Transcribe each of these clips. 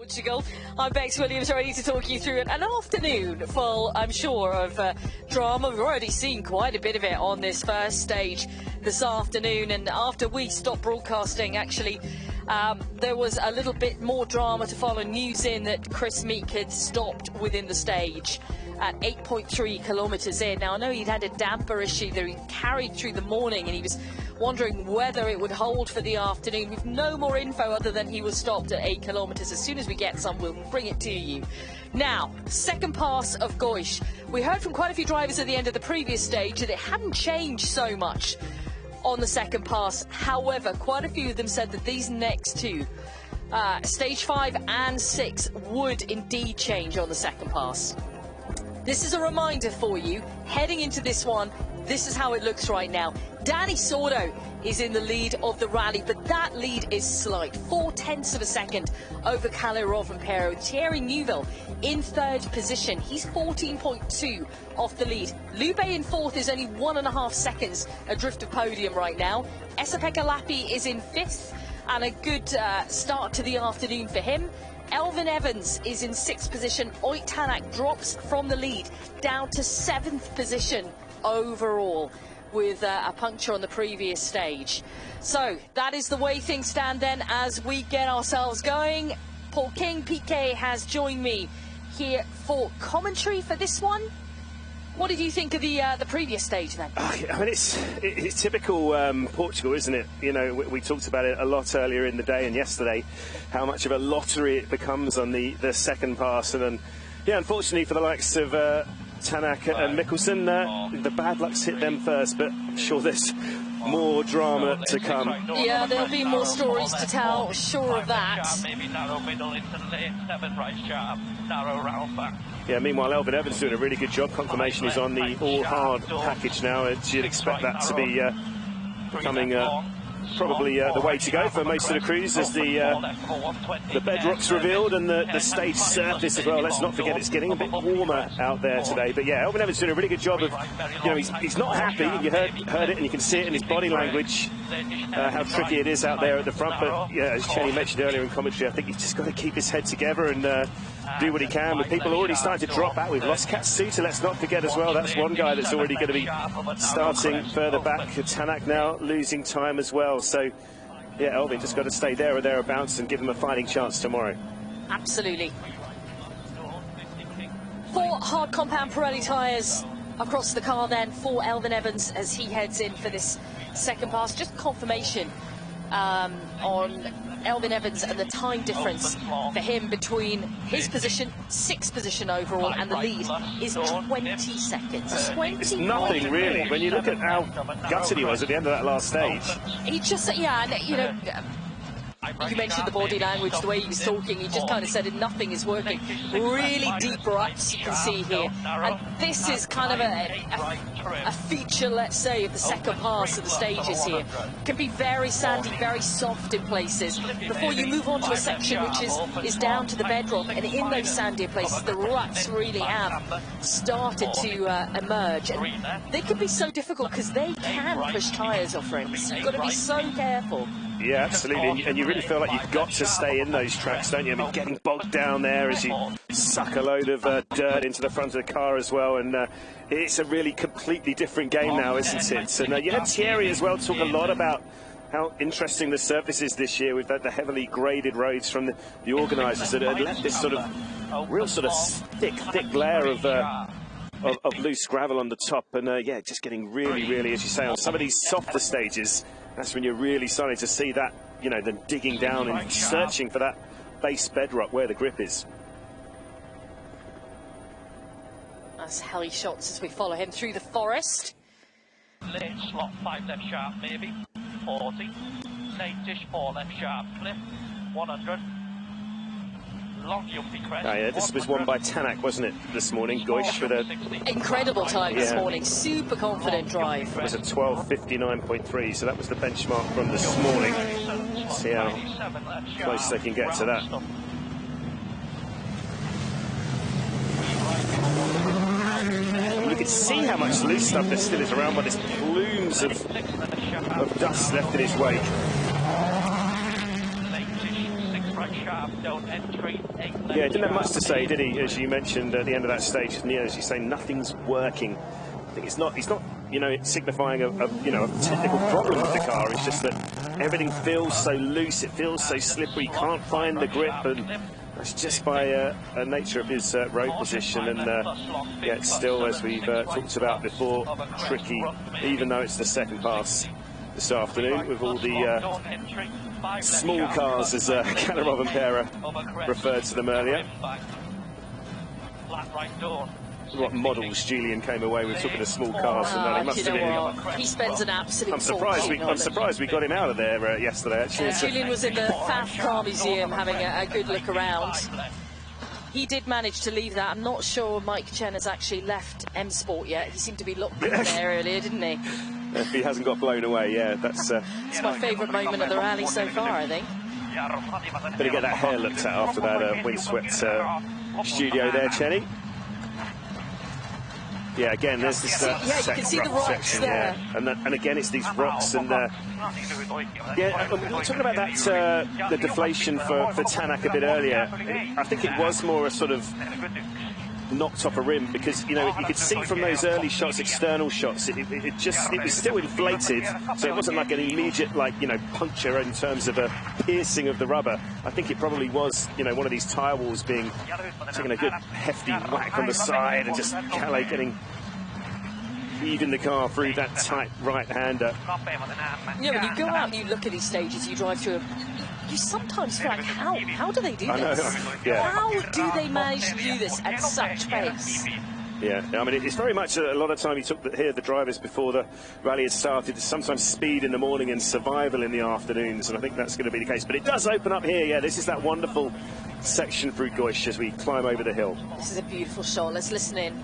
Portugal. I'm Bex Williams, ready to talk you through an afternoon full, I'm sure, of drama. We've already seen quite a bit of it on this first stage this afternoon, and after we stopped broadcasting, actually, there was a little bit more drama to follow. News in that Chris Meek had stopped within the stage at 8.3 kilometres in. Now, I know he'd had a damper issue that he carried through the morning, and he was wondering whether it would hold for the afternoon. We've no more info other than he was stopped at 8 kilometres. As soon as we get some, we'll bring it to you. Now, second pass of Goish. We heard from quite a few drivers at the end of the previous stage that it hadn't changed so much on the second pass. However, quite a few of them said that these next two, stage 5 and 6, would indeed change on the second pass. This is a reminder for you, heading into this one, this is how it looks right now. Danny Sordo is in the lead of the rally, but that lead is slight, 0.4 of a second over Kalle Rovanperä. Thierry Neuville in third position, he's 14.2 off the lead. Lube in fourth is only 1.5 seconds adrift of podium right now. Esa-Pekka Lappi is in fifth, and a good start to the afternoon for him. Elfyn Evans is in 6th position. Oyt Tanak drops from the lead down to 7th position overall, with a puncture on the previous stage. So that is the way things stand then as we get ourselves going. Paul King, PK, has joined me here for commentary for this one. What did you think of the previous stage then? I mean, it's typical Portugal, isn't it? You know, we talked about it a lot earlier in the day and yesterday, how much of a lottery it becomes on the second pass. And then, yeah, unfortunately for the likes of Tanak and Mikkelsen, the bad luck's hit them first, but I'm sure there's more drama to come. Yeah, there'll be more stories to tell, sure of that. Yeah, meanwhile, Elfyn Evans doing a really good job. Confirmation is on the all-hard package now, and you'd expect that to be becoming probably the way to go for most of the crews as the bedrock's revealed and the stage surface as well. Let's not forget it's getting a bit warmer out there today. But yeah, Elfyn Evans doing a really good job of, you know, he's not happy. You heard it, and you can see it in his body language, how tricky it is out there at the front. But yeah, as Cheney mentioned earlier in commentary, I think he's just got to keep his head together and do what he can. With people already starting to drop out. We've lost Katsuta, let's not forget as well. That's one guy that's already going to be starting further back. Tanak now losing time as well. So yeah, Elfyn just got to stay there or thereabouts and give him a fighting chance tomorrow. Absolutely. 4 hard compound Pirelli tyres across the car then for Elfyn Evans as he heads in for this second pass. Just confirmation on Elfyn Evans and the time difference for him between his position, 6th position overall, and the lead is 20 seconds. 20 it's nothing really when you look at how gutted he was at the end of that last stage. He just, yeah, and you know, you mentioned the body language, the way he was talking, he just kind of said that nothing is working. Really deep ruts you can see here, and this is kind of a feature, let's say, of the second pass of the stages here. It can be very sandy, very soft in places before you move on to a section which is down to the bedrock, and in those sandier places the ruts really have started to emerge, and they can be so difficult because they can push tyres off rims. You've got to be so careful. Yeah, absolutely, and you really feel like you've got to stay in those tracks, don't you? I mean, getting bogged down there as you suck a load of dirt into the front of the car as well, and it's a really completely different game now, isn't it? And you had Thierry as well talk a lot about how interesting the surface is this year with the heavily graded roads from the organisers that had left this sort of real sort of thick layer of loose gravel on the top, and yeah, just getting really, as you say, on some of these softer stages, that's when you're really starting to see that, you know, them digging down and searching for that base bedrock where the grip is. That's heli shots as we follow him through the forest. Late slot 5 left sharp, maybe 40. Late-ish 4 left sharp, cliff 100. Long jumpy crest. Oh, yeah, this was won by Tanak, wasn't it, this morning? Goish with an incredible time this morning. Super confident drive. It was a 12:59.3, so that was the benchmark from this morning. See how close they can get to that. You can see how much loose stuff there still is around, but there's plumes of dust left in his wake. Late-ish 6 right sharp. Don't entry, 8 left Yeah, didn't have much sharp, to say, did he? As you mentioned at the end of that stage, Neil, as you say, nothing's working. I think it's not, you know, signifying a technical problem with the car. It's just that everything feels so loose, it feels so slippery, you can't find the grip, and that's just by nature of his road position. And yeah, it's still, as we've talked about before, tricky, even though it's the second pass this afternoon with all the small cars, as Calarov and Pera referred to them earlier. What models Julian came away with talking of small cars, and he must have He spends an absolute I'm surprised we got him out of there yesterday, actually. Julian was in the FAF Car Museum having a good look around. He did manage to leave that. I'm not sure Mike Chen has actually left M Sport yet. He seemed to be locked in there earlier, didn't he? If he hasn't got blown away, yeah, that's... It's my favourite moment of the rally so far, I think. Better get that hair looked at after that windswept studio there, Chenny. Yeah, again, there's this you can see the rocks section, there. yeah. And again, it's these rocks, and yeah, we were talking about that the deflation for Tanak a bit earlier. I think it was more a sort of knocked off a rim, because you could see from those early shots, external shots, it was still inflated, so it wasn't like an immediate puncture in terms of a piercing of the rubber. I think it probably was one of these tyre walls being taking a good hefty whack on the side, and just Calais heaving the car through that tight right-hander. Yeah, when you go out and you look at these stages, you drive through you sometimes feel like, how do they do this? Yeah. How do they manage to do this at such pace? Yeah, I mean, it's very much a lot of time you took here, the drivers, before the rally had started. Sometimes speed in the morning and survival in the afternoons, and I think that's going to be the case. But it does open up here, yeah. This is that wonderful section through Goish as we climb over the hill. This is a beautiful shot. Let's listen in.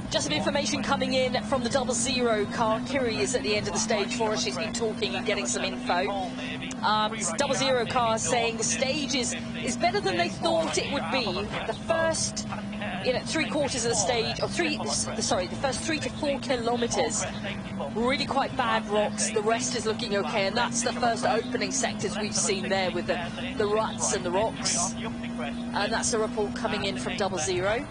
Just some information coming in from the 00 car. Kiri is at the end of the stage for us. She's been talking and getting some info. 00 car saying the stage is better than they thought it would be. The first, 3/4 of the stage, or the first 3 to 4 kilometres, really quite bad rocks. The rest is looking okay, and that's the first opening sectors we've seen there with the ruts and the rocks. And that's a report coming in from 00.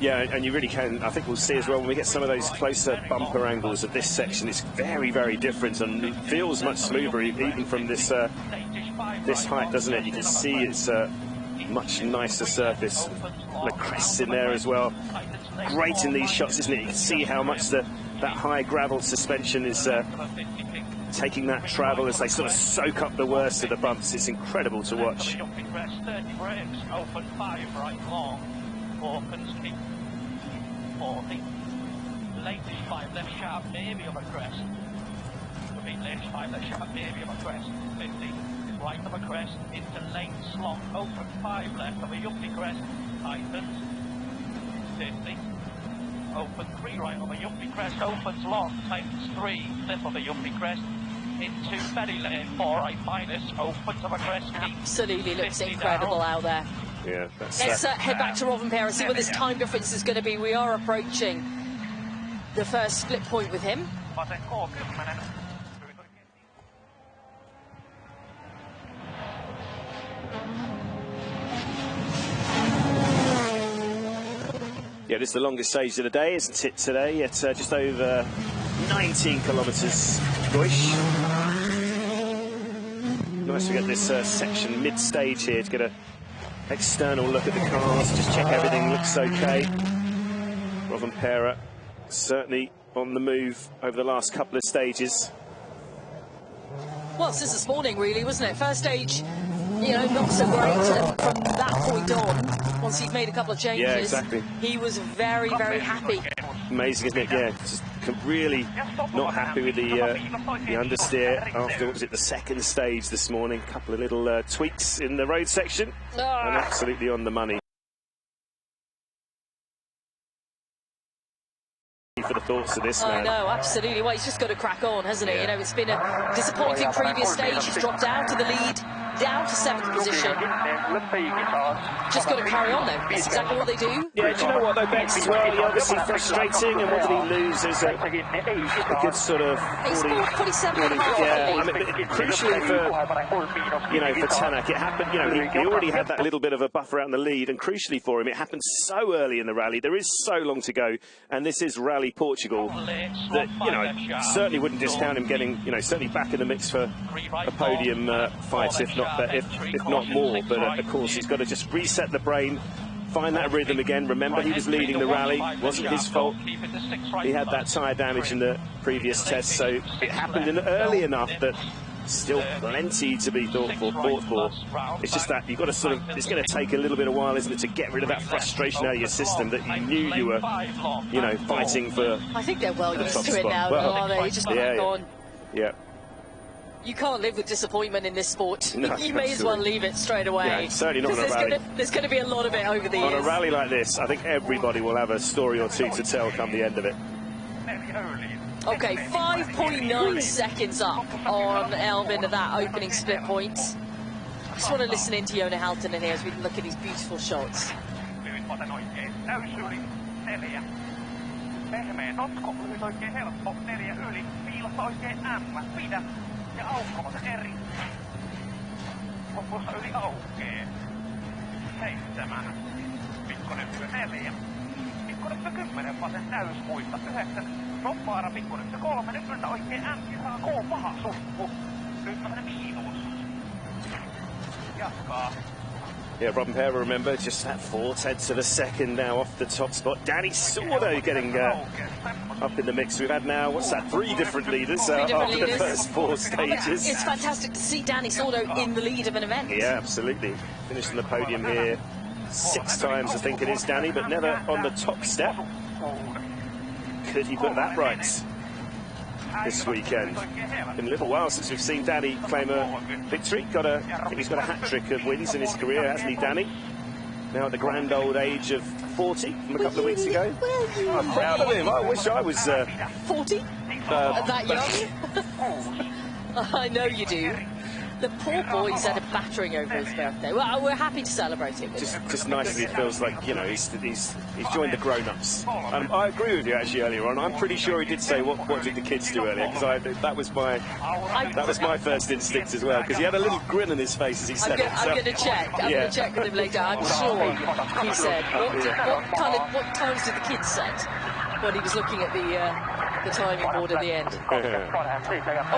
Yeah, and you really can. I think we'll see as well when we get some of those closer bumper angles of this section. It's very, very different, and it feels much smoother even from this height, doesn't it? You can see it's a much nicer surface. The crests in there as well. Great in these shots, isn't it? You can see how much that high gravel suspension is taking that travel as they sort of soak up the worst of the bumps. It's incredible to watch. Hawkins keep 40. Latest 5 left sharp, maybe of a crest. Could be latest 5 left sharp, maybe of a crest. 50 is right of a crest into lane slot. Open 5 left of a yuppie crest. Tightens 50. Open 3 right of a yuppie crest. Opens long. Tightens 3 left of a yuppie crest. Into very lane 4 right minus. Opens of a crest. Absolutely looks incredible down. Out there. Yeah, let's head back to Rovanperä and see what this time difference is going to be. We are approaching the first split point with him. Yeah, this is the longest stage of the day, isn't it, today? At just over 19 kilometres Goish. Nice to get this section mid-stage here to get a external look at the cars, just check everything looks okay. Rovanperä certainly on the move over the last couple of stages. Well, since this morning, really, wasn't it? First stage, not so great. And from that point on, once he'd made a couple of changes, yeah, exactly. He was very, very happy. Amazing, isn't it? Yeah, just really not happy with the understeer after, what was it, the second stage this morning. A couple of little tweaks in the road section, and absolutely on the money. For the thoughts of this man. I know, absolutely. Well, he's just got to crack on, hasn't he? Yeah. It's been a disappointing previous stage. He's dropped out of the lead down to 7th position. Just got to carry on, though. That's exactly what they do. Yeah, do you know what, though, Bex, as well? He obviously frustrating, and what did he lose? There's a good sort of 47 and a half. Yeah, I mean, crucially for, you know, for Tanak, it happened, you know, he already had that little bit of a buffer out in the lead, and crucially for him, it happened so early in the rally. There is so long to go, and this is Rally Portugal that, you know, certainly wouldn't discount him getting, you know, certainly back in the mix for a podium fight, if not more. But of course, he's got to just reset the brain, find that rhythm again. Remember, he was leading the rally. Wasn't his fault. He had that tyre damage in the previous test, so it happened early enough that still plenty to be fought for. It's just that you've got to sort of, it's going to take a little bit of while, isn't it, to get rid of that frustration out of your system that you knew you were, you know, fighting for. I think they're well used to it now, aren't they? Just on. Yeah. You can't live with disappointment in this sport. No, you may as well leave it straight away. Yeah, certainly not on a rally. There's going to be a lot of it over the years. On a rally like this, I think everybody will have a story or two to tell come the end of it. Okay, 5.9 seconds up on Elvin at that opening split point. I just want to listen in to Joona Halttunen here as we look at these beautiful shots. Yeah, Robin Perra, remember, just that 4/10 of a second now off the top spot. Danny Sordo getting up in the mix. We've had now, what's that, 3 different leaders after the first 4 stages. It's fantastic to see Danny Sordo in the lead of an event. Yeah, absolutely. Finished on the podium here 6 times, I think it is, Danny, but never on the top step. Could he put that right this weekend? Been a little while since we've seen Danny claim a victory. I think he's got a hat-trick of wins in his career, hasn't he, Danny? Now at the grand old age of 40 from a couple of weeks ago. I'm proud of him. I wish I was 40? That young? I know you do. The poor boy's had a battering over his birthday. Well, we're happy to celebrate it. Just nicely, it feels like, you know, he's joined the grown-ups. I agree with you actually earlier on. I'm pretty sure he did say what did the kids do earlier, because that was my first instinct as well, because he had a little grin on his face as he said it. I'm going to check. I'm going to check with him later. I'm sure he said. What times did the kids set when he was looking at the timing board at the end?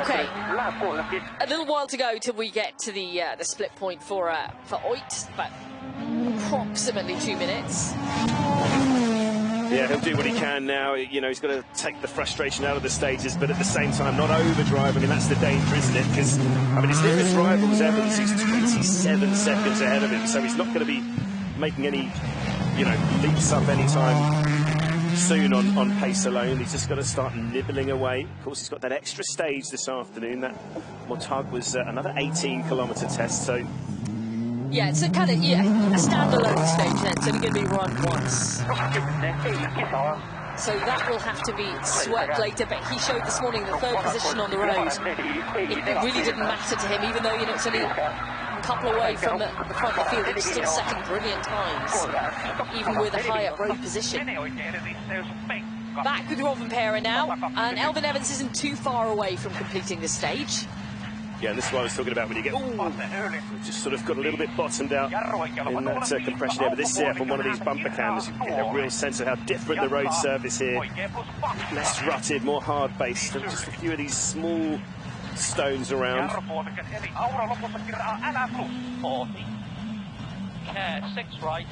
Okay, a little while to go till we get to the split point for Oit, but approximately 2 minutes. Yeah, he'll do what he can now. You know, he's got to take the frustration out of the stages, but at the same time not overdrive. I mean, that's the danger, isn't it? Because, I mean, his nearest rival was Evans, who's 27 seconds ahead of him, so he's not going to be making any, you know, leaps up anytime soon on pace alone. He's just got to start nibbling away. Of course, he's got that extra stage this afternoon. That Mortag was another 18-kilometre test, so yeah, it's a kind of a standalone stage then. It's only going to be run once, so that will have to be swept later. But he showed this morning the 3rd position on the road. It really didn't matter to him, even though, you know, it's only a couple away from the front of the field. It was still setting brilliant times, even with a higher road position. Back with Robin Perra now, and Elfyn Evans isn't too far away from completing this stage. Yeah, and this is what I was talking about when you get just sort of got a little bit bottomed out in that compression area. But this here, from one of these bumper cams, you get a real sense of how different the road surface here. Less rutted, more hard-based, just a few of these small stones around.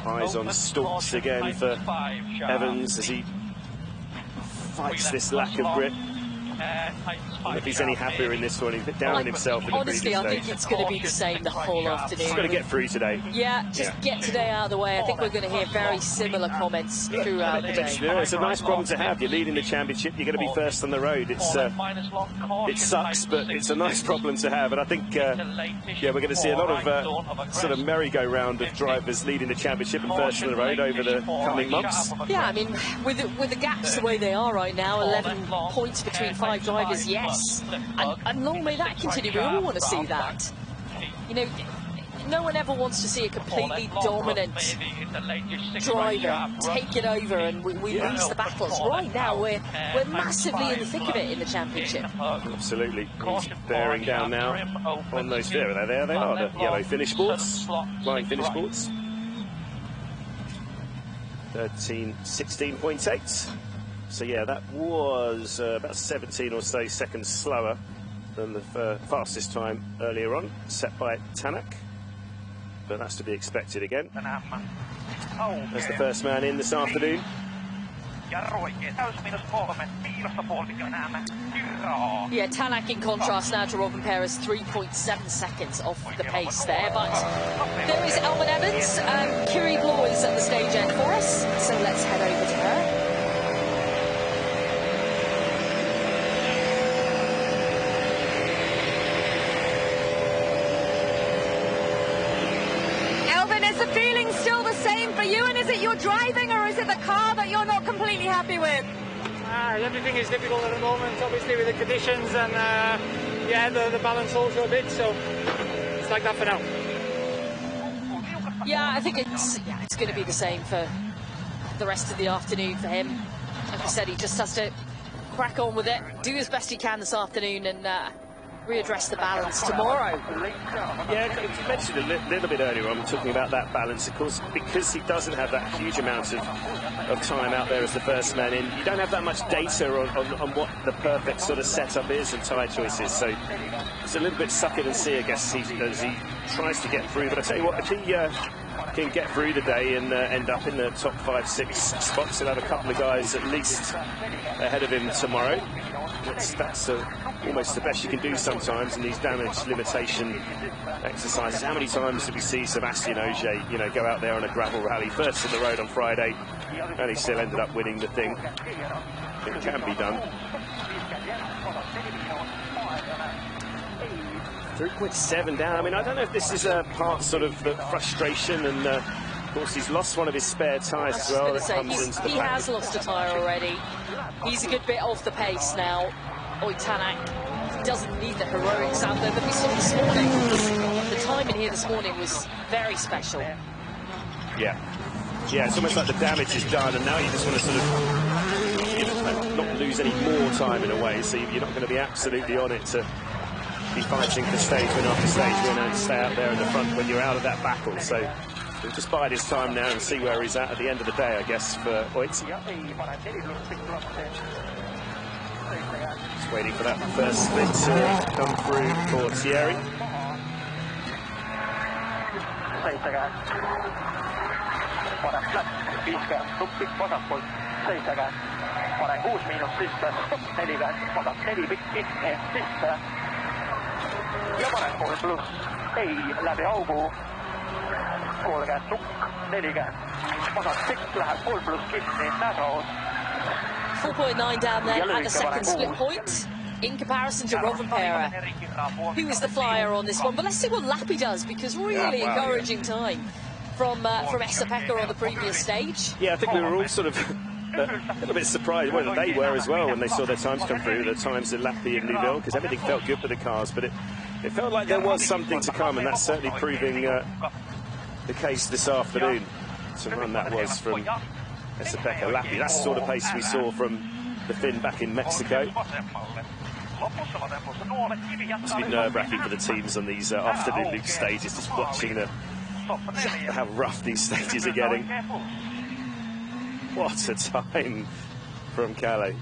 Eyes on stalks again for Evans as he fights this lack of grip. If he's any happier in this one, he's a bit down on himself in the previous stage. Honestly, I think it's going to be the same the whole afternoon. He's got to get through today. Yeah, just get today out of the way. I think we're going to hear very similar comments throughout the day. Yeah, it's a nice problem to have. You're leading the championship, you're going to be first on the road. It sucks, but it's a nice problem to have. And I think, yeah, we're going to see a lot of sort of merry-go-round of drivers leading the championship and first on the road over the coming months. Yeah, I mean, with the gaps the way they are right now, 11 points between 5 drivers, yes. And long may that continue. We all want to see that. You know, no one ever wants to see a completely dominant driver take it over and we lose the battles. Right now, we're massively in the thick of it in the championship. Absolutely. He's bearing down now on those. There they are, the yellow finish boards, flying finish boards. 16.8. So yeah, that was about 17 or so seconds slower than the fastest time earlier on, set by Tanak. But that's to be expected again. As the first man in this afternoon. Yeah, Tanak in contrast now to Robin Perez, 3.7 seconds off the pace there. But there is Elvin Evans. Kiri Bloor is at the stage end for us, so let's head over to her. Is the feeling still the same for you, and is it your driving or is it the car that you're not completely happy with? Everything is difficult at the moment, obviously with the conditions and yeah, the balance also a bit, so it's like that for now. Yeah, I think it's going to be the same for the rest of the afternoon for him. Like I said, he just has to crack on with it, do as best he can this afternoon, and readdress the balance tomorrow. Yeah, you mentioned a little bit earlier on, talking about that balance, of course, because he doesn't have that huge amount of time out there as the first man in. You don't have that much data on what the perfect sort of setup is and tyre choices, so it's a little bit suck it and see, I guess, as he tries to get through. But I tell you what, if he can get through the day and end up in the top 5-6 spots, he'll have a couple of guys at least ahead of him tomorrow. That's almost the best you can do sometimes in these damage limitation exercises. How many times did we see Sebastian Ogier, you know, go out there on a gravel rally, first on the road on Friday, and he still ended up winning the thing? It can be done. 3.7 down. I mean, I don't know if this is a part sort of the frustration, and of course he's lost one of his spare tyres as well. He has lost a tyre already. He's a good bit off the pace now. Tanak doesn't need the heroics out there that we saw this morning. The time in here this morning was very special. Yeah, it's almost like the damage is done, and now you just want to sort of not lose any more time in a way, so you're not going to be absolutely on it to be fighting for stage win after stage win and stay out there in the front when you're out of that battle. So we'll just bide his time now and see where he's at the end of the day, I guess, for Oit. Just waiting for that first split to come through for Thierry. Ja parempool pluss ei läbi augu 30 sukk 40 vasak sikk läheb pool pluss kinni nädalas 4.9 down there at the second split point in comparison to Rovanperä, who is the flyer on this one. But let's see what Lappi does, because really encouraging time from Esa-Pekka on the previous stage. Yeah, I think we were all sort of a little bit surprised, well, they were as well when they saw their times come through, the times in Lappi and Neuville, because everything felt good for the cars, but it felt like there was something to come, and that's certainly proving the case this afternoon. To run that was from Esa-Pekka Lappi. That's the sort of pace we saw from the Finn back in Mexico. It's been nerve-wracking for the teams on these afternoon loop stages, just watching how rough these stages are getting. What a time from Calais.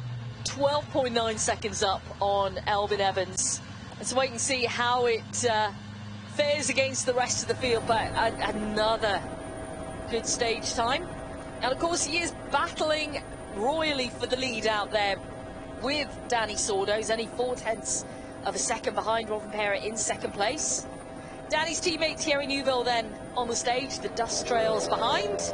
12.9 seconds up on Elvin Evans. Let's wait and see how it fares against the rest of the field, but another good stage time. And of course he is battling royally for the lead out there with Danny Sordo. He's only 0.4 of a second behind Rovanperä in second place. Danny's teammate Thierry Neuville then on the stage, the dust trails behind.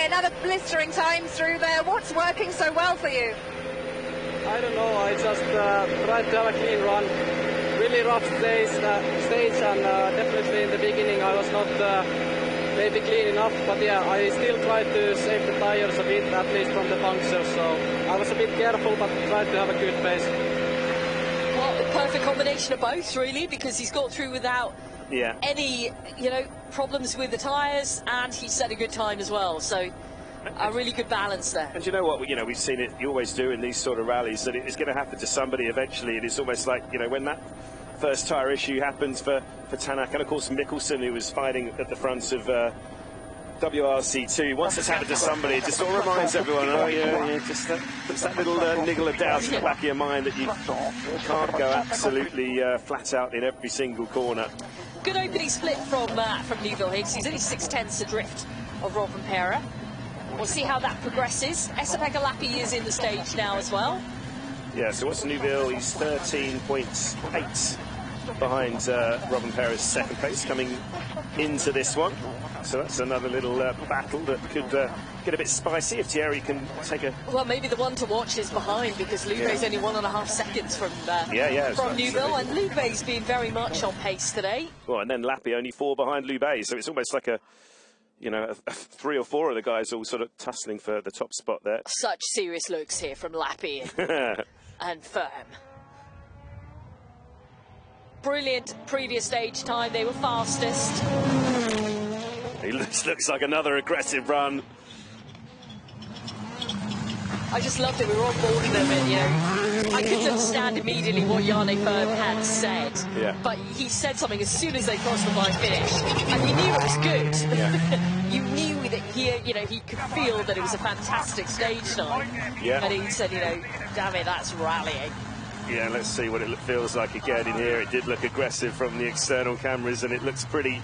Another blistering time through there. What's working so well for you? I don't know. I just tried to have a clean run. Really rough stage, and definitely in the beginning I was not maybe clean enough, but yeah, I still tried to save the tires a bit, at least from the punctures, so I was a bit careful, but tried to have a good pace. Well, the perfect combination of both, really, because he's got through without any, you know, problems with the tyres, and he set a good time as well, so a really good balance there. And you know what, we've seen it, you always do in these sort of rallies, that it's going to happen to somebody eventually, and it's almost like, you know, when that first tyre issue happens for Tanak, and of course Mikkelsen, who was fighting at the front of WRC2, once it's happened to somebody, it just sort of reminds everyone, oh yeah, just puts that little niggle of doubt in the back of your mind that you can't go absolutely flat out in every single corner. Good opening split from Newville Higgs. He's only 6/10 adrift of Rovanperä. We'll see how that progresses. Esa-Pekka Lappi is in the stage now as well. Yeah, so what's Newville? He's 13.8 behind Rovanperä's second place coming into this one. So that's another little battle that could get a bit spicy if Thierry can take a... Well, maybe the one to watch is behind, because Lube's only 1.5 seconds from Newville, and Lube's been very much on pace today. Well, and then Lappi only 4 behind Lube, so it's almost like a, you know, 3 or 4 of the guys all sort of tussling for the top spot there. Such serious looks here from Lappi and firm. Brilliant previous stage time, they were fastest. He looks like another aggressive run. I just loved it, we were on board with them, and, you know, I couldn't understand immediately what Jarne Firm had said, but he said something as soon as they crossed the line finish, and you knew it was good. You knew that he could feel that it was a fantastic stage time. And he said, you know, damn it, that's rallying. Yeah, let's see what it feels like again in here. It did look aggressive from the external cameras, and it looks pretty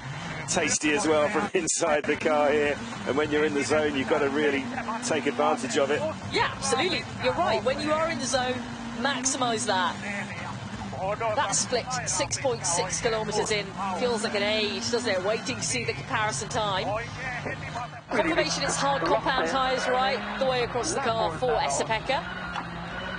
tasty as well from inside the car here. And when you're in the zone, you've got to really take advantage of it. Yeah, absolutely. You're right. When you are in the zone, maximise that. That split 6.6 kilometres in feels like an age, doesn't it? Waiting to see the comparison time. Confirmation it's hard compound tyres right the way across the car for Esa-Pekka.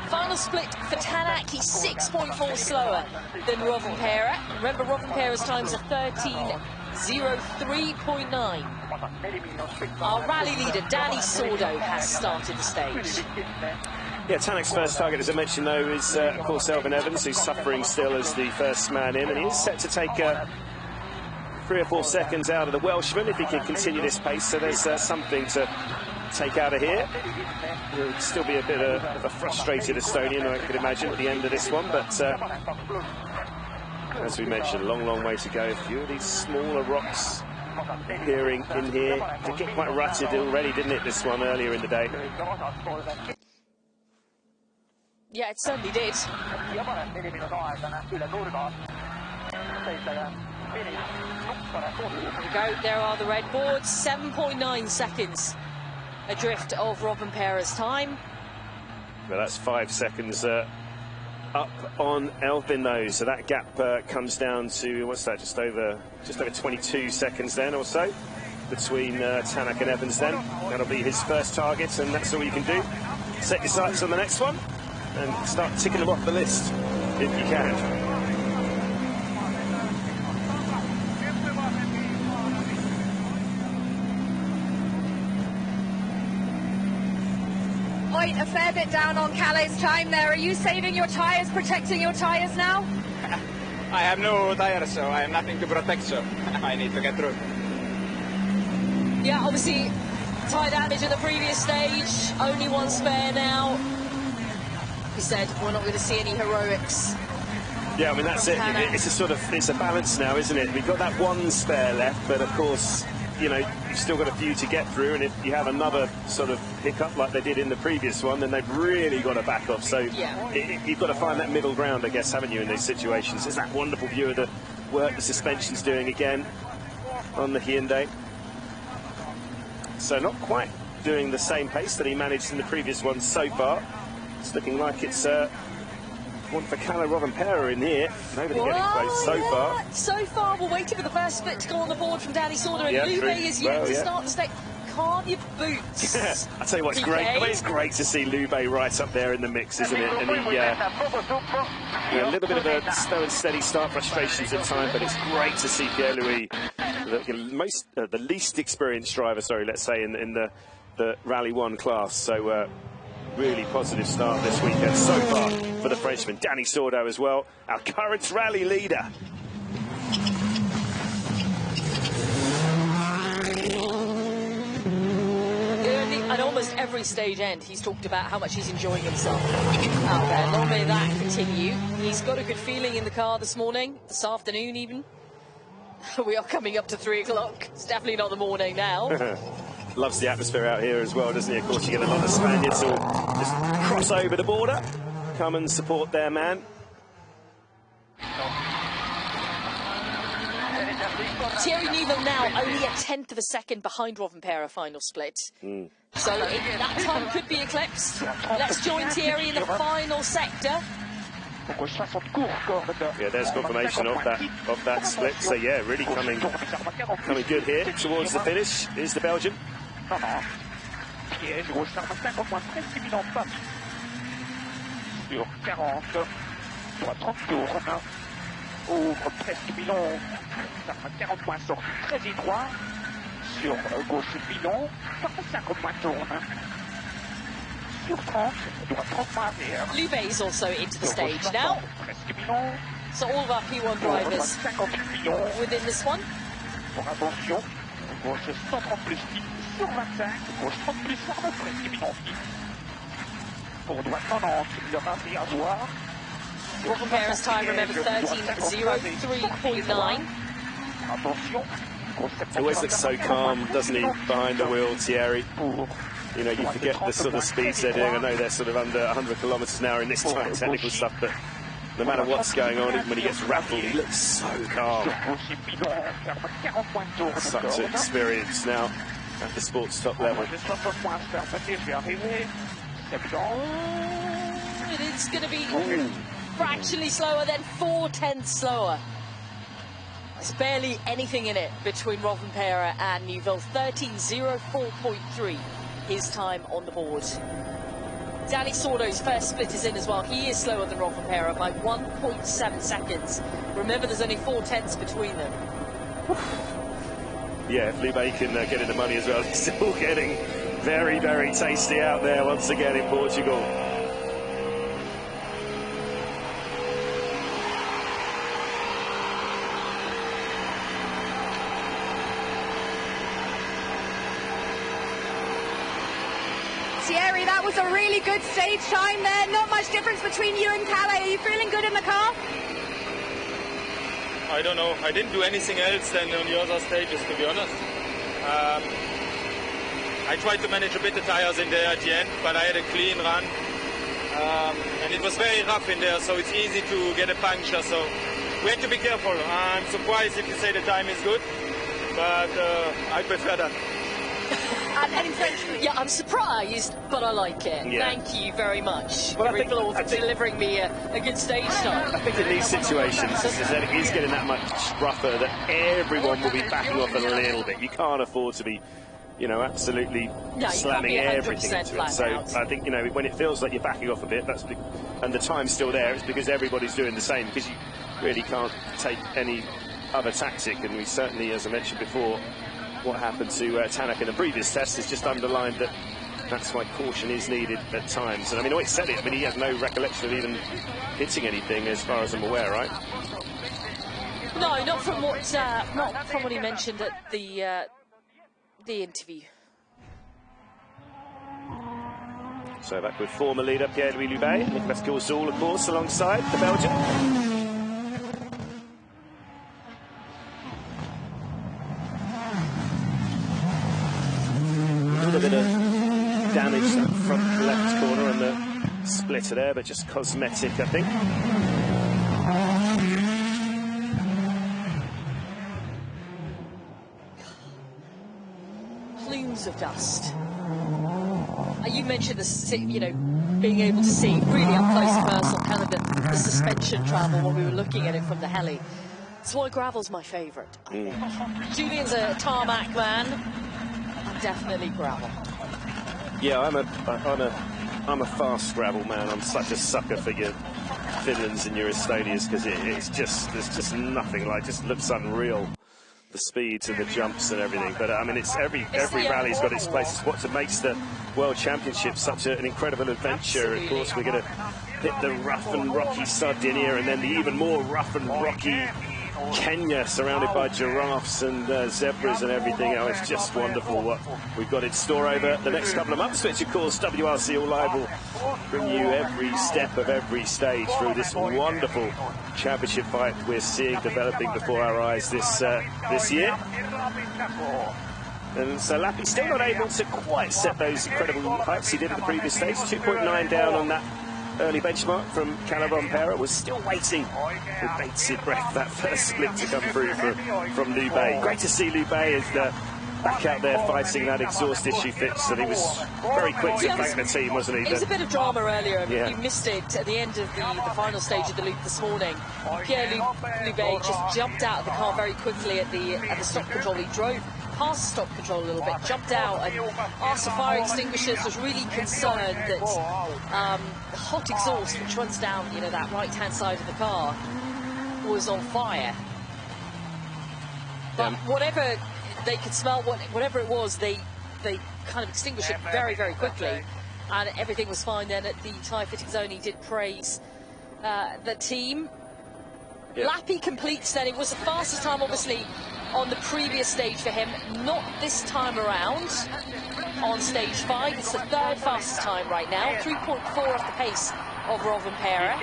Final split for Tanak, he's 6.4 slower than Rovanperä. Remember, Rovanperä's times are 13:03.9. Our rally leader, Danny Sordo, has started the stage. Yeah, Tanak's first target, as I mentioned, though, is, of course, Elfyn Evans, who's suffering still as the first man in, and he is set to take 3 or 4 seconds out of the Welshman if he can continue this pace, so there's something to take out of here. He'll still be a bit of a frustrated Estonian, I could imagine, at the end of this one, but as we mentioned, a long, long way to go. A few of these smaller rocks appearing in here. It did get quite rutted already, didn't it, this one, earlier in the day? Yeah, it certainly did. There we go, there are the red boards, 7.9 seconds adrift of Rovanperä's time. Well, that's 5 seconds up on Elfyn, though, so that gap comes down to, what's that, just over 22 seconds then or so between Tanak and Evans then. That'll be his first target, and that's all you can do. Set your sights on the next one and start ticking them off the list if you can. Quite a fair bit down on Calais' time there. Are you saving your tyres, protecting your tyres now? I have no tyres, so I have nothing to protect, so I need to get through. Yeah, obviously, tyre damage at the previous stage, only 1 spare now. He said we're not going to see any heroics. Yeah, I mean, that's it. It's a balance now, isn't it? We've got that 1 spare left, but of course, you know, you've still got a few to get through, and if you have another sort of hiccup like they did in the previous one, then they've really got to back off. So you've got to find that middle ground, I guess, haven't you, in these situations? There's that wonderful view of the work the suspension's doing again on the Hyundai. So not quite doing the same pace that he managed in the previous one so far. It's looking like it's one for Kalle Rovanperä in here. Nobody getting close so far. So far, we're waiting for the first split to go on the board from Danny Sordo, and Lube is yet to start the stage. Calm your boots. I tell you what's great. I mean, it's great to see Lube right up there in the mix, isn't it? And he, a little bit of a slow and steady start, frustrations at time, but it's great to see Pierre-Louis the least experienced driver, sorry, let's say, in the Rally 1 class. So really positive start this weekend so far for the Frenchman. Danny Sordo as well, our current rally leader. At almost every stage end, he's talked about how much he's enjoying himself out there. Long may that continue. He's got a good feeling in the car this morning, this afternoon even. We are coming up to 3 o'clock. It's definitely not the morning now. Loves the atmosphere out here as well, doesn't he? Of course, you get a lot of Spaniards who just cross over the border, come and support their man. Thierry Neuville now only a 1/10 of a second behind Rovanpera final split. So that time could be eclipsed. Let's join Thierry in the final sector. Yeah, there's confirmation of that split. So yeah, really coming good here towards the finish. Is the Belgian. Ouvre presque pilon, 40 points sur très étroit, sur gauche pilon, 45 points tourne, sur 30, droit 30 points arrière. Lube is also into the stage now. Presque pilon. So all of our P1 drivers within this one. Pour attention, gauche 130 plus 10 sur 25, gauche 30 plus 100, presque pilon 10. Pour droite 90, il aura pris à voir. Rovanpera's time, remember, 13:03.9. Always looks so calm, doesn't he, behind the wheel, Thierry? You know, you forget the sort of speeds they're doing. I know they're sort of under 100 kilometres an hour in this type of technical stuff, but no matter what's going on, even when he gets rattled, he looks so calm. Such experience now at the sports top level. It's going to be fractionally slower, then 4/10 slower. There's barely anything in it between Rovanpera and Neuville. 13:04.3 his time on the board. Danny Sordo's first split is in as well. He is slower than Rovanpera by 1.7 seconds. Remember, there's only 4/10 between them. Yeah, if Lube can get in the money as well. It's still getting very, very tasty out there once again in Portugal. Thierry, that was a really good stage time there. Not much difference between you and Calais. Are you feeling good in the car? I don't know. I didn't do anything else than on the other stages, to be honest. I tried to manage a bit the tires in there at the end, but I had a clean run. And it was very rough in there, so it's easy to get a puncture. So we have to be careful. I'm surprised if you say the time is good, but I prefer that. And in French, yeah, I'm surprised, but I like it. Yeah. Thank you very much, Well, for delivering me a good stage start. I think in these situations, it is getting that much rougher that everyone will be backing off a little bit. You can't afford to be, you know, absolutely slamming everything into it. So I think, you know, when it feels like you're backing off a bit, and the time's still there, it's because everybody's doing the same, because you really can't take any other tactic. And we certainly, as I mentioned before, what happened to Tanak in the previous test has just underlined that that's why caution is needed at times. And I mean, I always said it, I mean, he has no recollection of even hitting anything, as far as I'm aware, right? No, not from what he mentioned at the interview. So back with former leader Pierre-Louis Lube, Nicolas Coursoul, of course, alongside the Belgian. A bit of damage that front left corner and the splitter there, but just cosmetic, I think. Plumes of dust. You mentioned the, you know, being able to see really up close and personal, kind of the suspension travel when we were looking at it from the heli. That's why gravel's my favourite. Julian's a tarmac man. I'm definitely gravel. Yeah, I'm a fast gravel man. I'm such a sucker for your Finlands and your Estonias, because it's just, there's just nothing like, just looks unreal. the speeds and the jumps and everything. But I mean, it's every rally's got its place. It's what makes the World Championship such an incredible adventure. Of course, we're going to hit the rough and rocky Sardinia, and then the even more rough and rocky Kenya, surrounded by giraffes and zebras and everything. Oh, it's just wonderful what we've got in store over the next couple of months, which of course WRC All Live will bring you every step of every stage through this wonderful championship fight we're seeing developing before our eyes this year. And so Lappi's still not able to quite set those incredible heights he did at the previous stage. 2.9 down on that early benchmark from Calabompera. Was still waiting with bated breath that first split to come through from Lubé. Great to see Lubé as back out there fighting that exhaust issue fix, and he was very quick to thank the team, wasn't he? It was a bit of drama earlier. Yeah. You missed it at the end of the final stage of the loop this morning. Pierre Lubé just jumped out of the car very quickly at the stop control. He drove past the stop control a little bit, jumped out and asked for fire extinguishers, was really concerned that the hot exhaust which runs down, you know, that right-hand side of the car was on fire. But whatever they could smell, whatever it was, they kind of extinguished it very, very quickly, and everything was fine. Then at the tyre fitting zone, he did praise the team. Lappi completes then. It was the fastest time, obviously, on the previous stage for him, not this time around on stage 5. It's the third fastest time right now, 3.4 off the pace of Rovanperä.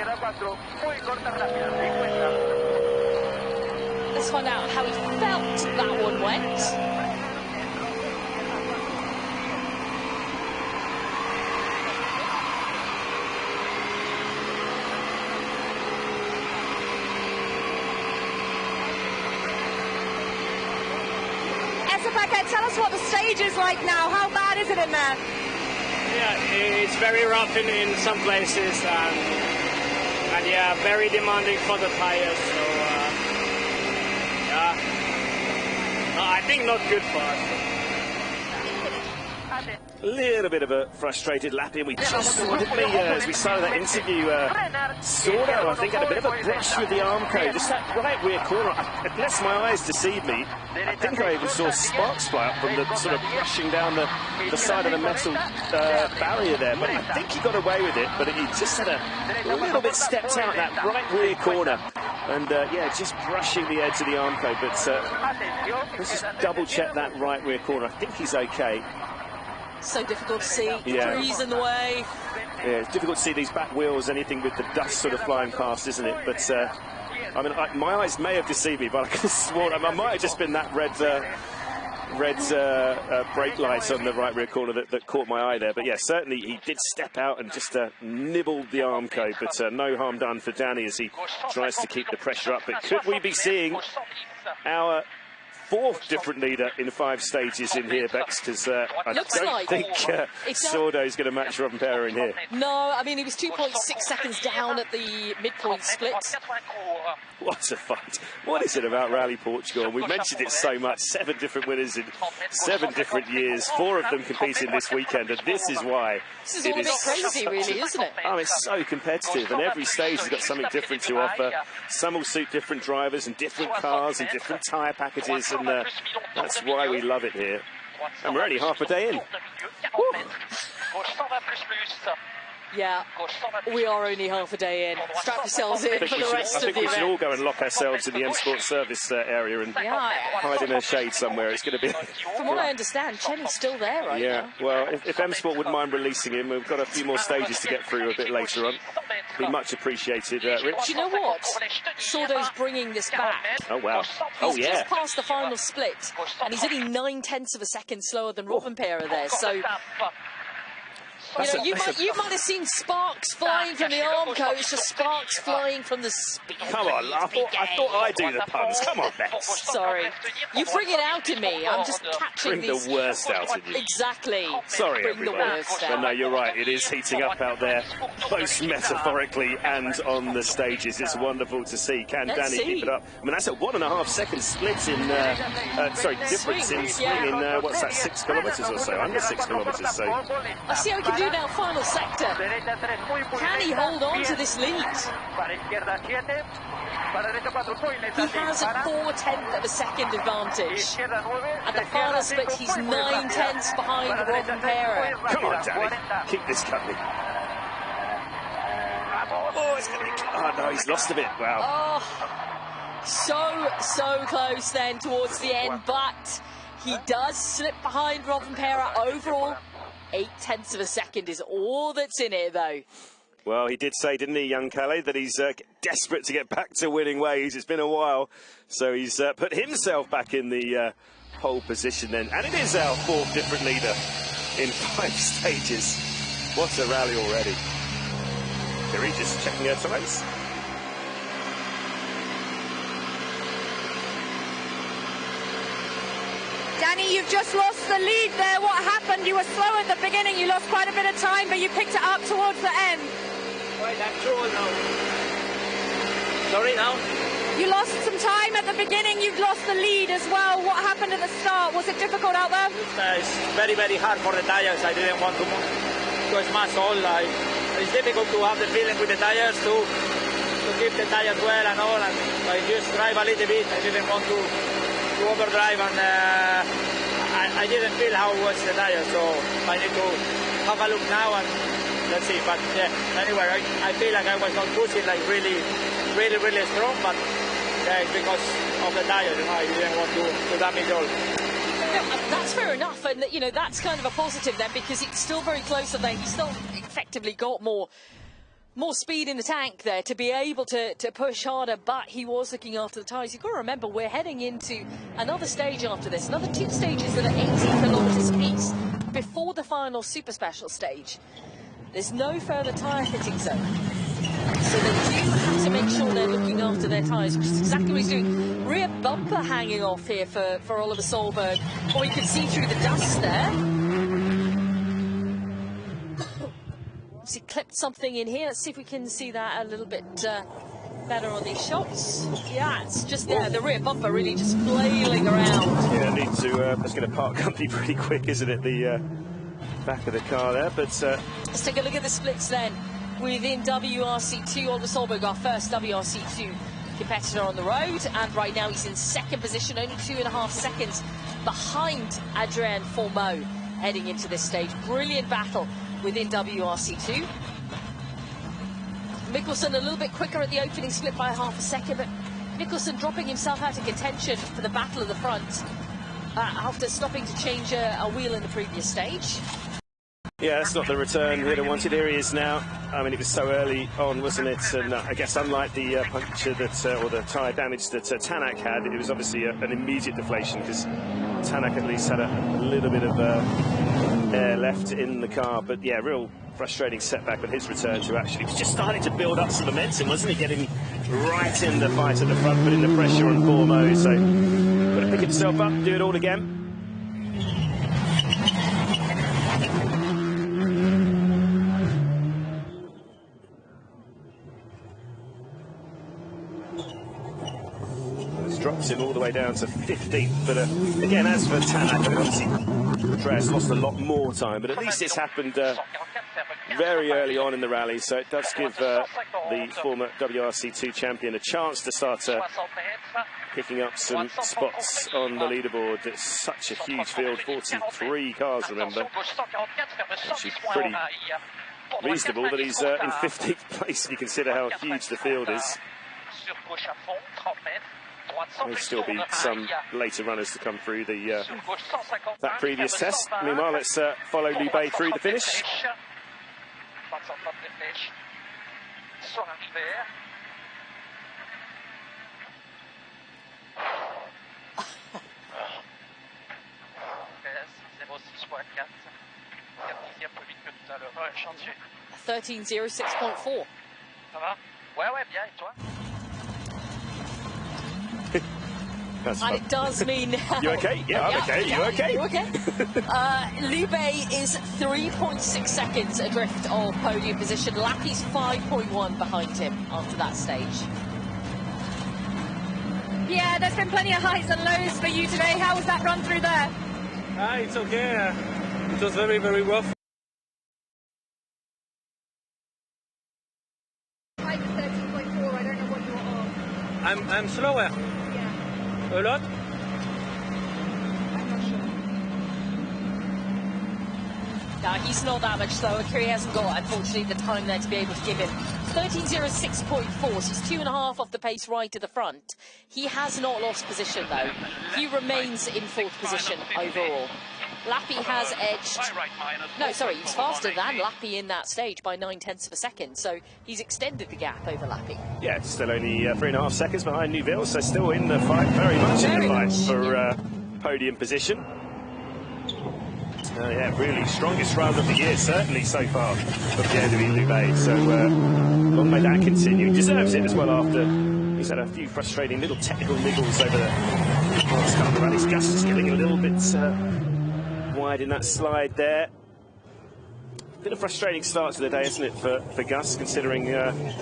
Let's find out how he felt that one went. Tell us what the stage is like now. How bad is it in there? Yeah, it's very rough in some places, and yeah, very demanding for the tires. So yeah, no, I think not good for us. A little bit of a frustrated Lappi. We just saw, didn't we, as we started that interview, Sordo, I think, had a bit of a brush with the arm code. Just that right rear corner, unless my eyes deceive me, I think I even saw sparks fly up from the sort of brushing down the side of the metal barrier there. But I think he got away with it, but he just had a little bit stepped out that right rear corner. And, yeah, just brushing the edge of the arm code. But let's just double-check that right rear corner. I think he's OK. So difficult to see, trees in the way. Yeah, it's difficult to see these back wheels, anything with the dust sort of flying past, isn't it? But, I mean, my eyes may have deceived me, but I could have sworn, I might have just been that red brake light on the right rear corner that caught my eye there. But, yeah, certainly he did step out and just nibbled the arm code, but no harm done for Danny as he tries to keep the pressure up. But could we be seeing our fourth different leader in 5 stages in here, Bex? Because I don't think Sordo's going to match Rovanperä in here. No, I mean, he was 2.6 seconds down at the midpoint split. What a fight. What is it about Rally Portugal? We've mentioned it so much. 7 different winners in 7 different years. 4 of them competing this weekend, and this is why. This is all a bit crazy, really, isn't it? Oh, it's so competitive, and every stage has got something different to offer. Some will suit different drivers and different cars and different tyre packages, and that's why we love it here. And we're only half a day in. Woo. Yeah, we are only half a day in. Strap yourselves in for the rest of the event. I think we should all go and lock ourselves in the M Sport service area and hide in a shade somewhere. It's going to be... From what I understand, Chenny's still there right now. Yeah, well, if M Sport wouldn't mind releasing him, we've got a few more stages to get through a bit later on. Be much appreciated, Rich. Do you know what? Sordo's bringing this back. Oh, wow. He's just past the final split, and he's only 9/10 of a second slower than Rovanperä there, so... You might have seen sparks flying from the arm code. It's just sparks flying from the speed. Come on, I thought I'd do the puns. Come on, Bex. Sorry. You bring it out in me. I'm just catching these... Bring the worst out in you. Exactly. Sorry, bring everyone. The worst out. But no, you're right. It is heating up out there, both metaphorically and on the stages. It's wonderful to see. Can Danny keep it up? I mean, that's a 1.5 second split in... difference in swing in, what's that, 6 kilometres or so? Under 6 kilometres, so... I see how we can do now, final sector. Can he hold on to this lead? He has a 4/10 of a second advantage. At the final split, he's 9/10 behind Robin Pera. Come on, Danny. Keep this coming. Oh, it's going to be... Oh, no, he's lost a bit. Wow. Oh, so close then towards the end, but he does slip behind Robin Pera. Overall, 8/10 of a second is all that's in it, though. Well, he did say, didn't he, young Calais, that he's desperate to get back to winning ways. It's been a while, so he's put himself back in the pole position then. And it is our 4th different leader in 5 stages. What a rally already. Here he's just checking her times. Danny, you've just lost the lead there. What happened? You were slow at the beginning. You lost quite a bit of time, but you picked it up towards the end. Wait, that's true now. Sorry, now? You lost some time at the beginning. You've lost the lead as well. What happened at the start? Was it difficult out there? It's very, very hard for the tires. I didn't want to go smash all. It's difficult to have the feeling with the tires to keep the tires well and all. And I just drive a little bit. I didn't want to overdrive, and I didn't feel how was the tire, so I need to have a look now and let's see. But yeah, anyway, I feel like I was not pushing like really strong, but yeah, it's because of the tire, you know, I didn't want to damage all. No, that's fair enough, and you know that's kind of a positive then, because it's still very close and he's still effectively got more speed in the tank there to be able to push harder, but he was looking after the tyres. You've got to remember, we're heading into another stage after this, another 2 stages that are 18 kilometres apiece before the final super special stage. There's no further tyre fitting zone, so they do have to make sure they're looking after their tyres, which is exactly what he's doing. Rear bumper hanging off here for Oliver Solberg, or you can see through the dust there. He clipped something in here. Let's see if we can see that a little bit better on these shots. Yeah, it's just there, the rear bumper really just flailing around. Yeah, need to, that's going to part company pretty quick, isn't it? The back of the car there, but... Let's take a look at the splits then. Within WRC2, Oliver Solberg, our first WRC2 competitor on the road, and right now he's in 2nd position, only 2.5 seconds behind Adrien Fourmeau heading into this stage. Brilliant battle within WRC2. Mikkelsen a little bit quicker at the opening split by ½ a second, but Mikkelsen dropping himself out of contention for the battle of the front after stopping to change a wheel in the previous stage. Yeah, that's not the return we'd have wanted. Here he is now. I mean, it was so early on, wasn't it? And I guess unlike the puncture that, or the tyre damage that Tanak had, it was obviously an immediate deflation, because Tanak at least had a little bit of air left in the car. But yeah, real frustrating setback on his return to actually was just starting to build up some momentum, wasn't he? Getting right in the fight at the front, putting the pressure on Fourmeau. So got to pick himself up, do it all again. Drops him all the way down to 15th, but again, as for Tanak, I mean, obviously Andreas lost a lot more time, but at least it's happened very early on in the rally, so it does give the former WRC2 champion a chance to start picking up some spots on the leaderboard. It's such a huge field, 43 cars, remember. Actually pretty reasonable that he's in 15th place if you consider how huge the field is. There'll still be some later runners to come through the that previous test. Meanwhile, let's follow Lubé through the finish. A 13.06.4. And it does mean now... You okay? Yeah, I'm okay. You okay? You okay? Lubé is 3.6 seconds adrift of podium position. Lappy's 5.1 behind him after that stage. Yeah, there's been plenty of highs and lows for you today. How was that run through there? It's okay. It was very, very rough. I'm slower. Yeah. A lot? I'm not sure. No, he's not that much slower. He hasn't got, unfortunately, the time there to be able to give him. 13.06.4, so he's 2.5 off the pace right to the front. He has not lost position, though. He remains in 4th position overall. Lappy has edged... No, sorry, he's faster than Lappy in that stage by 9/10 of a second, so he's extended the gap over Lappy. Yeah, it's still only 3.5 seconds behind Neuville, so still in the fight, very much in the fight for podium position. Yeah, really strongest round of the year, certainly so far from Pierre-Louis Loubet. So long may that continue. He deserves it as well after he's had a few frustrating little technical niggles over the last couple of rallies. Gus is getting a little bit wide in that slide there. Been a frustrating start to the day, isn't it, for Gus, considering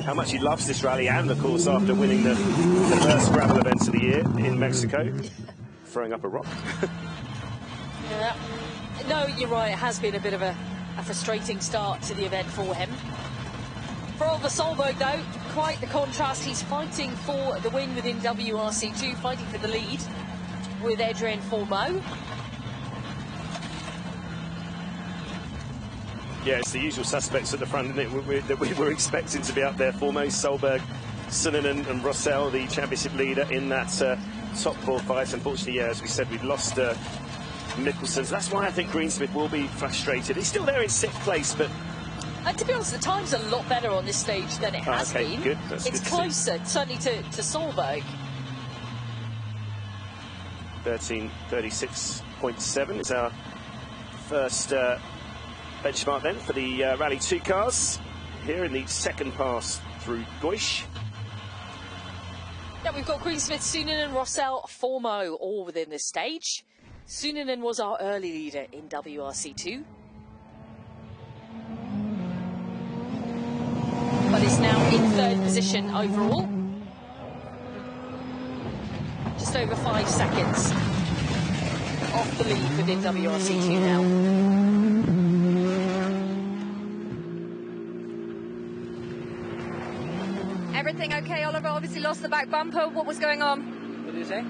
how much he loves this rally, and of course after winning the first gravel event of the year in Mexico, throwing up a rock. Yeah. No, you're right, it has been a bit of a frustrating start to the event for him. For Oliver Solberg, though, quite the contrast. He's fighting for the win within WRC2, fighting for the lead with Adrien Fourmeau. Yeah, it's the usual suspects at the front, isn't it, that we were expecting to be up there. Fourmeau, Solberg, Suninen and Rossell, the championship leader in that top 4 fight. Unfortunately, yeah, as we said, we've lost Mikkelsen. So that's why I think Greensmith will be frustrated. He's still there in 6th place, but... And to be honest, the time's a lot better on this stage than it has been. Good. That's it's good closer, certainly to Solberg. 13:36.7 is our first benchmark then for the Rally 2 cars here in the second pass through Goish. Yeah, we've got Greensmith, Suninen, Rossell, Fourmeau all within this stage. Suninen was our early leader in WRC2. But is now in 3rd position overall. Just over 5 seconds off the lead within WRC2 now. Everything okay, Oliver? Obviously lost the back bumper. What was going on? What did you say?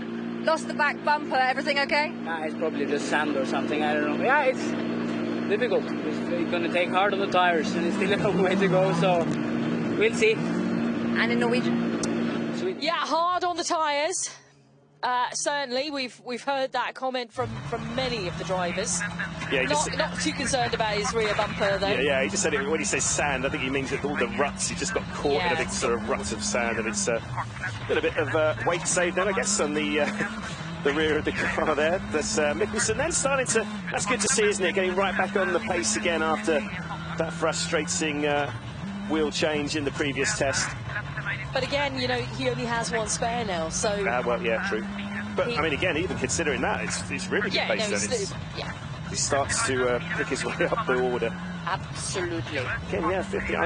Lost the back bumper. Everything okay? It's probably just sand or something, I don't know. Yeah, it's difficult. It's going to take hard on the tires, and it's still a long way to go, so we'll see. And in Norwegian? Sweet. Yeah, hard on the tyres. Certainly, we've heard that comment from many of the drivers. Yeah, not too concerned about his rear bumper, though. Yeah, he just said it when he says sand. I think he means that all the ruts. He just got caught in a big sort of rut of sand, and it's a little bit of weight saved then, I guess, on the rear of the car there. That's Mikkelsen then starting to. That's good to see, isn't it? Getting right back on the pace again after that frustrating wheel change in the previous test. But again, you know, he only has one spare now, so... well, yeah, true. But, I mean, again, even considering that, it's really good pace then. He starts to pick his way up the order. Absolutely. Again, yeah, 50. You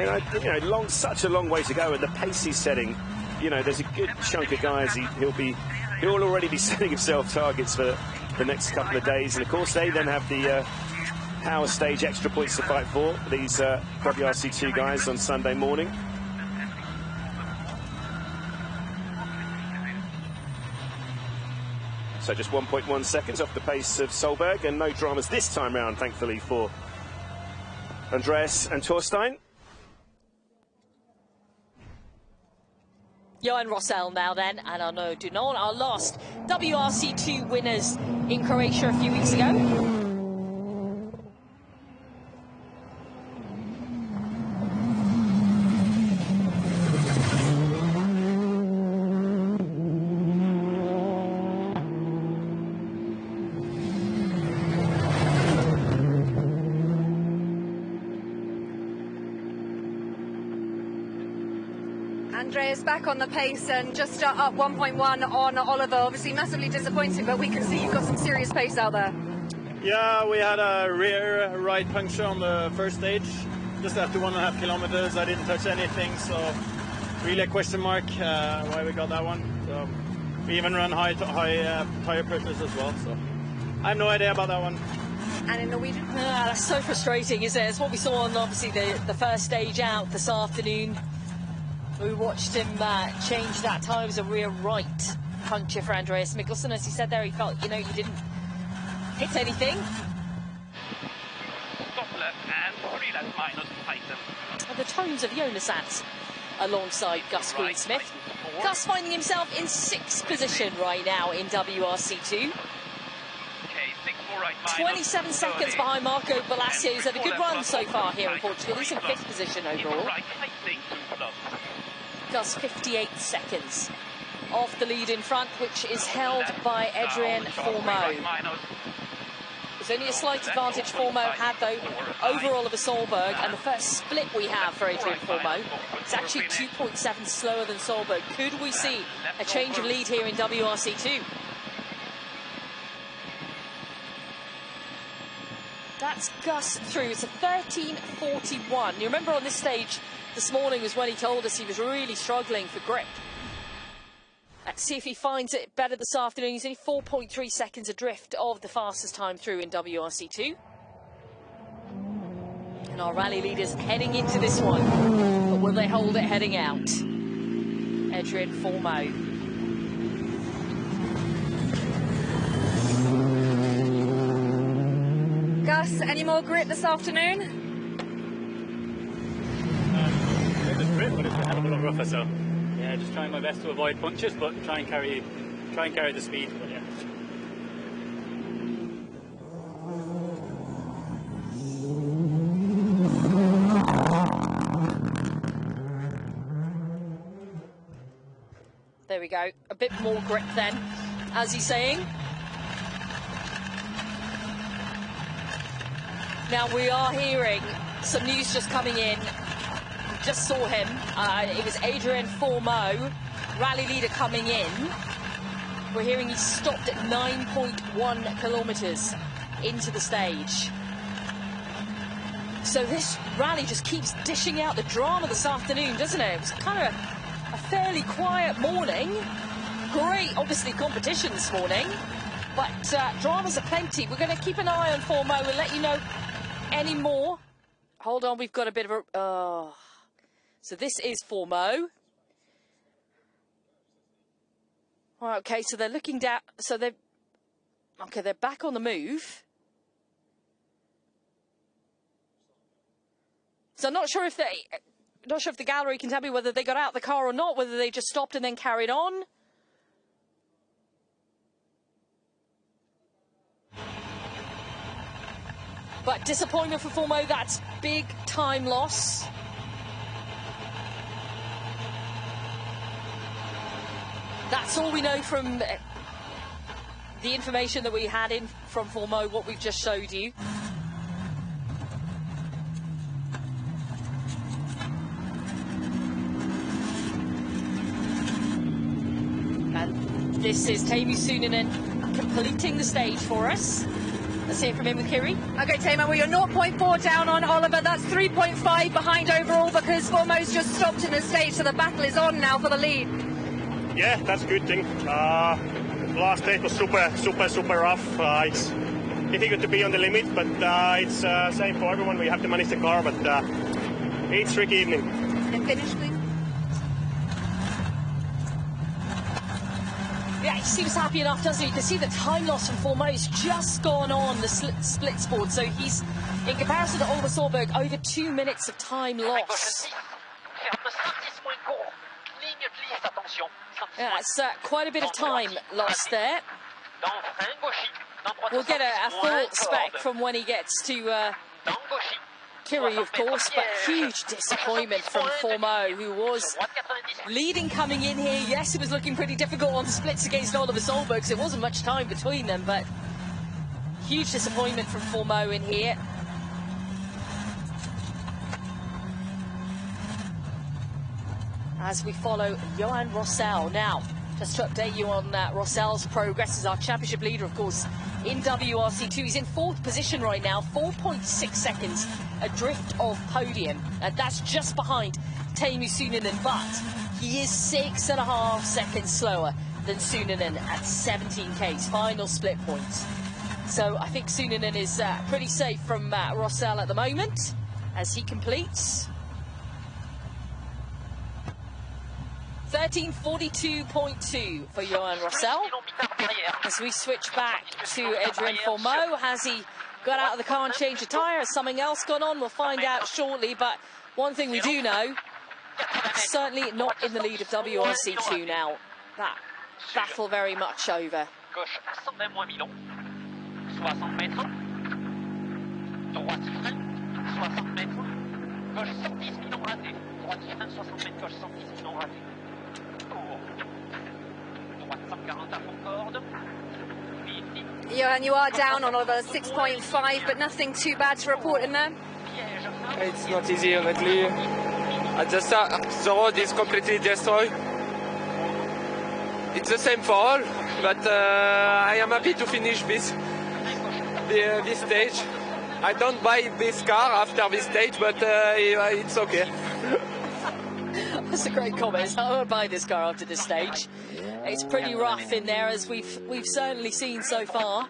know, such a long way to go, and the pace he's setting, you know, there's a good chunk of guys. He'll already be setting himself targets for the next couple of days, and of course they then have the power stage extra points to fight for these WRC2 guys on Sunday morning. So just 1.1 seconds off the pace of Solberg, and no dramas this time round, thankfully, for Andreas and Torstein. Johan Rossell now then, and Arnaud Dunon, our last WRC2 winners in Croatia a few weeks ago. Andreas back on the pace and just up 1.1 on Oliver. Obviously massively disappointing, but we can see you've got some serious pace out there. Yeah, we had a rear right puncture on the first stage. Just after 1.5 kilometers, I didn't touch anything, so really a question mark why we got that one. So we even run high tire pressures as well, so I have no idea about that one. And in Norwegian? That's so frustrating, isn't it? It's what we saw on, obviously, the first stage out this afternoon. We watched him change that time as a rear right puncture for Andreas Mikkelsen. As he said there, he felt, you know, he didn't hit anything. And the tones of Jonas Ats alongside Gus Greensmith. Gus finding himself in 6th position right now in WRC2. 27 seconds behind Marco Balacio, who's had a good run so far here in Portugal. He's in 5th position overall. Gus 58 seconds off the lead in front, which is held by Adrien Fourmeau. There's only a slight advantage Fourmeau had, though, over Oliver Solberg, and the first split we have for Adrien Fourmeau is actually 2.7 slower than Solberg. Could we see a change of lead here in WRC2? That's Gus through. It's a 13.41. You remember on this stage this morning was when he told us he was really struggling for grip. Let's see if he finds it better this afternoon. He's only 4.3 seconds adrift of the fastest time through in WRC2. And our rally leaders heading into this one. But will they hold it heading out? Adrien Fourmeau. Gus, any more grip this afternoon? It's grip, but it's a hell of a lot rougher, so yeah, just trying my best to avoid punches, but try and carry the speed. But yeah. There we go. A bit more grip then, as he's saying. Now we are hearing some news just coming in. Just saw him. It was Adrien Fourmeau, rally leader, coming in. We're hearing he stopped at 9.1 kilometres into the stage. So this rally just keeps dishing out the drama this afternoon, doesn't it? It was kind of a fairly quiet morning. Great, obviously, competition this morning. But dramas are plenty. We're going to keep an eye on Fourmeau. We'll let you know any more. Hold on, we've got a bit of a... So this is Fourmeau. Well, okay, so they're looking down. So they're... Okay, they're back on the move. So I'm not sure if they... Not sure if the gallery can tell me whether they got out the car or not, whether they just stopped and then carried on. But disappointment for Fourmeau, that's big time loss. That's all we know from the information that we had in from Fourmeau, what we've just showed you. And this is Teemu Suuninen completing the stage for us. Let's hear from him with Kiri. Okay, Teemu, well, you're 0.4 down on Oliver. That's 3.5 behind overall because Fourmeau's just stopped in the stage, so the battle is on now for the lead. Yeah, that's a good thing. Last stage was super rough. It's difficult to be on the limit, but it's same for everyone. We have to manage the car, but it's a tricky evening. And finish, please. Yeah, he seems happy enough, doesn't he? You can see the time loss from Fourmeau's just gone on the split board. So he's, in comparison to Oliver Solberg, over 2 minutes of time loss. Yeah, it's quite a bit of time lost there. We'll get a full spec from when he gets to Kiri, of course, but huge disappointment from Fourmeau, who was leading coming in here. Yes, it was looking pretty difficult on the splits against Oliver Solberg, because there wasn't much time between them, but huge disappointment from Fourmeau in here. As we follow Johan Rossell. Now, just to update you on Rossell's progress as our championship leader, of course, in WRC2. He's in 4th position right now, 4.6 seconds adrift of podium. And that's just behind Teemu Suuninen, but he is 6.5 seconds slower than Suuninen at 17K's final split points. So I think Suuninen is pretty safe from Rossell at the moment as he completes. 13:42.2 for Johan Rossell. As we switch back to Adrien Fourmeau, has he got out of the car and changed a tyre? Has something else gone on? We'll find out shortly, but one thing we do know, certainly not in the lead of WRC2 now. That battle very much over. Gauche 120 moins Milan, 60 mètres. Droite frein, 60 mètres. Gauche 110 Milan raté. Droite frein, 60 mètres. Gauche 110 Milan raté. Court. Droite 140 à fond corde. Johan, you are down on over 6.5, but nothing too bad to report in there. It's not easy, honestly. At the start, the road is completely destroyed. It's the same for all, but I am happy to finish this stage. I don't buy this car after this stage, but it's okay. That's a great comment. I won't buy this car after this stage. It's pretty rough in there, as we've certainly seen so far.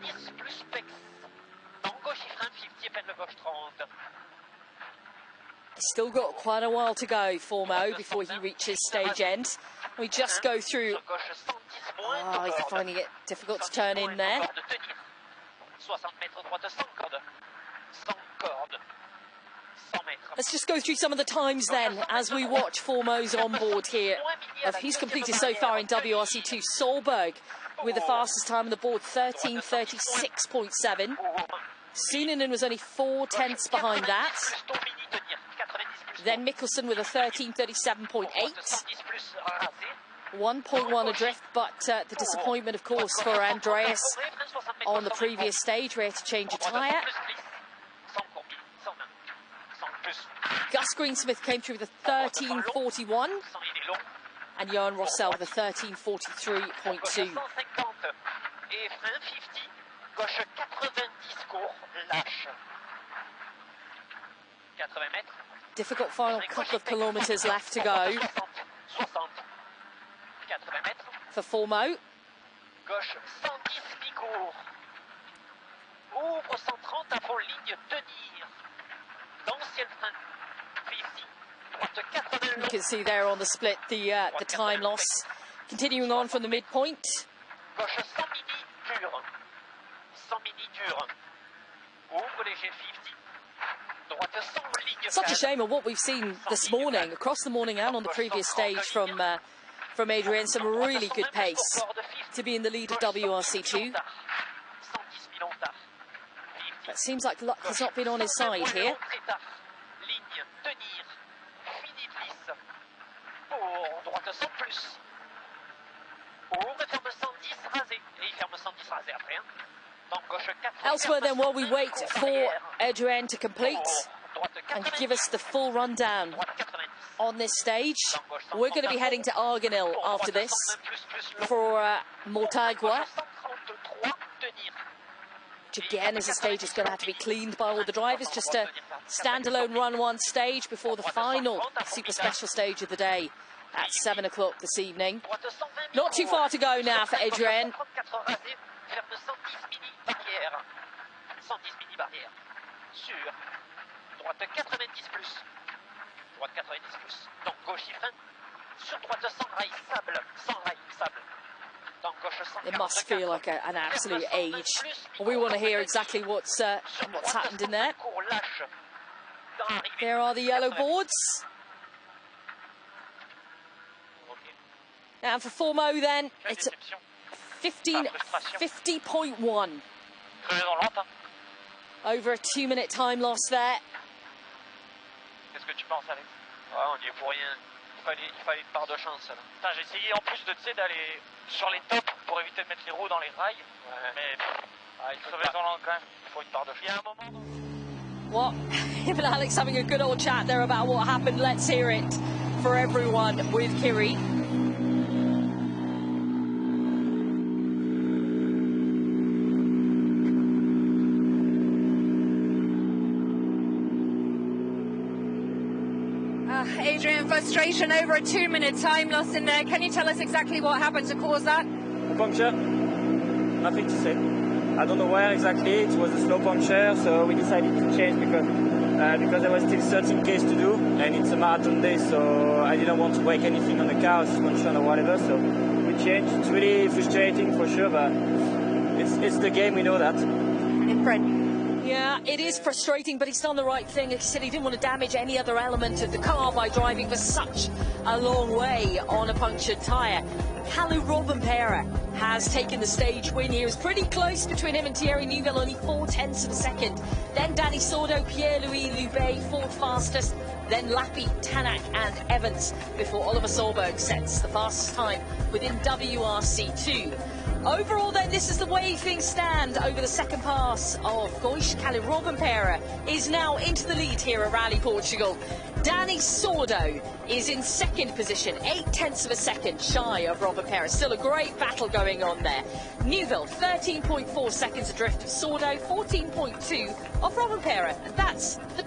He's still got quite a while to go, Fourmeau, before he reaches stage end. We just go through. Oh, he's finding it difficult to turn in there. Let's just go through some of the times then, as we watch Fourmeau's on board here. He's completed so far in WRC2. Solberg with the fastest time on the board, 13:36.7. Suninen was only 4/10 behind that. Then Mikkelsen with a 13:37.8. 1.1 adrift, but the disappointment, of course, for Andreas on the previous stage, where he had to change a tyre. Gus Greensmith came through with a 13:41, and Johan Rossell with a 13:43.2. Difficult final couple of kilometres left to go for Fourmeau. Gauche 110 mi-court. Ouvre 130 à fond ligne, tenir. D'ancienne frein. 50. Droite 80. You can see there on the split the time loss. Continuing on from the midpoint. Gauche 100 mini dur. 100 mini dur. Ouvre léger 50. Droite 100 ligne. Such a shame of what we've seen this morning, across the morning and on the previous stage from Adrien. Some really good pace to be in the lead of WRC2. But it seems like luck has not been on his side here. Elsewhere then, while we wait for Adrien to complete and give us the full rundown on this stage, we're going to be heading to Arganil after this for Mortagua, which again is a stage that's going to have to be cleaned by all the drivers. Just a standalone run one stage before the final super special stage of the day at 7 o'clock this evening. Not too far to go now for Adrien. Droite 90 plus. Droite 90 plus. Donc gauche il freine. Sur droite sans rail, sable. Sans rail, sable. Donc gauche 140. It must feel like an absolute age. We want to hear exactly what's happened in there. There are the yellow boards. And for Fourmeau then, it's 15:50.1. Over a 2-minute time loss there. Qu'est-ce que tu penses, Alex? On y est pour rien. Il fallait une part de chance. J'ai essayé en plus d'aller sur les tops pour éviter de mettre les roues dans les rails. Ouais. Mais il faut sauver son langue quand même. Il faut une part de chance. Il y a un moment. Well, him and Alex having a good old chat there about what happened. Let's hear it for everyone with Kiri. Adrien, frustration over a 2-minute time loss in there. Can you tell us exactly what happened to cause that? A puncture. Nothing to say. I don't know where exactly. It was a slow puncture, so we decided to change because because there was still 13 Ks to do, and it's a marathon day, so I didn't want to break anything on the car, suspension or whatever, so we changed. It's really frustrating for sure, but it's the game, we know that. Yeah, it is frustrating, but he's done the right thing. He said he didn't want to damage any other element of the car by driving for such a long way on a punctured tyre. Kalle Rovanperä has taken the stage win here. It's pretty close between him and Thierry Neuville, only 0.4 of a second. Then Danny Sordo, Pierre-Louis Loubet, fourth fastest. Then Lappi, Tanak and Evans before Oliver Solberg sets the fastest time within WRC2. Overall then, this is the way things stand over the second pass of Goish. Kalle Rovanperä is now into the lead here at Rally Portugal. Danny Sordo is in second position, 0.8 of a second shy of Rovanperä. Still a great battle going on there. Neuville, 13.4 seconds adrift of Sordo, 14.2 of Rovanperä. And that's the